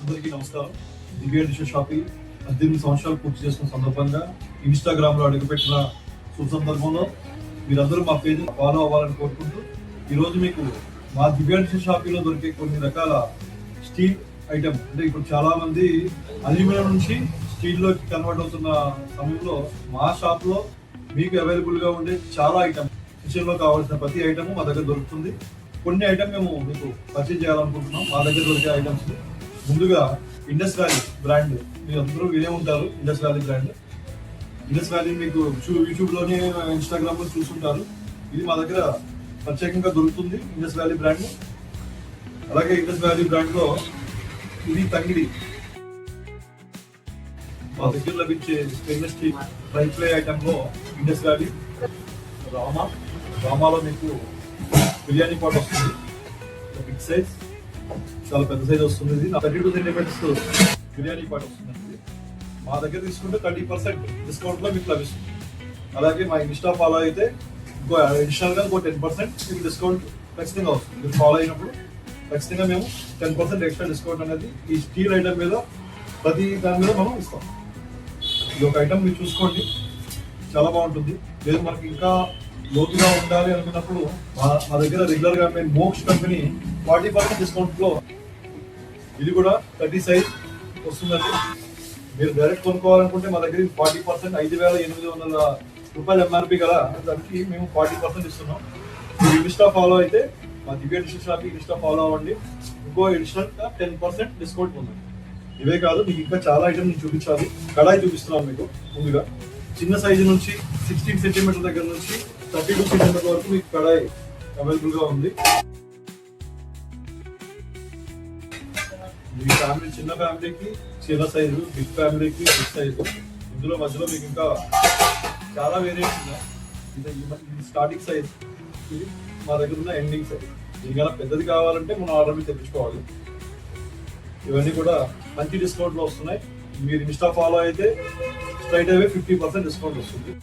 అందరికీ నమస్కారం. దివ్య dish shopping 18 సంవత్సరాలు పూర్తి చేసుకున్న సందర్భంగా ఇన్స్టాగ్రామ్ లో అడుగుపెట్టిన శుభ సందర్భంలో మీరందరూ మా పేజ్ ఫాలో అవ్వాలని కోరుకుంటూ ఈరోజు మీకు మా దివ్య డిష్ షాపింగ్ లో దొరికే కొన్ని రకాల స్టీల్ ఐటమ్, అంటే ఇప్పుడు చాలా మంది అల్యూమినియం నుంచి స్టీల్ లోకి కన్వర్ట్ అవుతున్న సమయంలో మా షాప్ లో మీకు అవైలబుల్ గా ఉండే చాలా ఐటమ్, కిచెన్ లో కావాల్సిన ప్రతి ఐటమ్ మా దగ్గర దొరుకుతుంది. కొన్ని ఐటమ్ మేము మీకు పర్చేజ్ చేయాలనుకుంటున్నాం. మా దగ్గర దొరికే ఐటమ్స్ ముందుగా ఇండస్ వ్యాలీ బ్రాండ్, మీరు అందరూ వినే ఉంటారు. Indus valley brand, Indus valley మీకు యూట్యూబ్ లోనే ఇన్స్టాగ్రామ్ లో చూస్తుంటారు. ఇది మా దగ్గర ప్రత్యేకంగా దొరుకుతుంది, ఇండస్ వ్యాలీ బ్రాండ్. అలాగే ఇండస్ వ్యాలీ బ్రాండ్ లో ఇది తంగిడి మా దగ్గర లభించే stainless steel fry play item లో ఇండస్ వ్యాలీ రామాలో మీకు బిర్యానీ పాట్ వస్తుంది. బిగ్ సైజ్, చాలా పెద్ద సైజ్ వస్తుంది. ఇది 32 సెంటీమీటర్స్ బిర్యానీ పాట్ వస్తుంది. మా దగ్గర తీసుకుంటే 30% డిస్కౌంట్ లో మీకు లభిస్తుంది. అలాగే మా ఇన్స్టా ఫాలో అయితే ఇంకో అడిషనల్ గా ఇంకో 10% మీకు డిస్కౌంట్ ఖచ్చితంగా వస్తుంది. మీరు ఫాలో అయినప్పుడు ఖచ్చితంగా మేము 10% ఎక్స్ట్రా డిస్కౌంట్ అనేది ఈ స్టీల్ ఐటమ్ మీద ప్రతి దాని మీద మనం ఇస్తాం. ఇది ఒక ఐటమ్ మీరు చూసుకోండి, చాలా బాగుంటుంది. లేదు మనకి ఇంకా లోతుగా ఉండాలి అనుకున్నప్పుడు మా దగ్గర రెగ్యులర్ గా మేము మోక్స్ కంపెనీ 40% డిస్కౌంట్ లో ఇది కూడా 30 సైజ్ వస్తుందండి. మీరు డైరెక్ట్ కొనుక్కోవాలనుకుంటే మా దగ్గర 40% 5,800 రూపాయలు ఎంఆర్పి కదా, దానికి మేము 40% ఇస్తున్నాం. మీరు ఇన్స్టా ఫాలో అయితే మా దివ్య డిష్ షాపింగ్ ఇన్స్టా ఫాలో అవ్వండి. ఇంకో అడిషనల్ గా 10% డిస్కౌంట్ ఉంది. ఇవే కాదు, మీకు ఇంకా చాలా ఐటమ్ నేను చూపించాలి. కడాయి చూపిస్తున్నాను మీకు. ముందుగా చిన్న సైజు నుంచి 16 సెంటీమీటర్ దగ్గర నుంచి 32 సెంటీమీటర్ వరకు మీకు కడాయి అవైలబుల్ గా ఉంది. మీ ఫ్యామిలీ, చిన్న ఫ్యామిలీకి చిన్న సైజు, బిగ్ ఫ్యామిలీకి బిగ్ సైజు. ఇందులో మధ్యలో మీకు ఇంకా చాలా వేరియంట్స్ ఉన్నాయి. ఇది స్టార్టింగ్ సైజ్, ఇది మా దగ్గర ఉన్న ఎండింగ్ సైజ్. దీనికన్నా పెద్దది కావాలంటే మనం ఆర్డర్ మీద తెప్పించుకోవాలి. ఇవన్నీ కూడా మంచి డిస్కౌంట్ లో వస్తున్నాయి. మీరు ఇన్స్టా ఫాలో అయితే స్ట్రైట్ అవే 50% డిస్కౌంట్ వస్తుంది.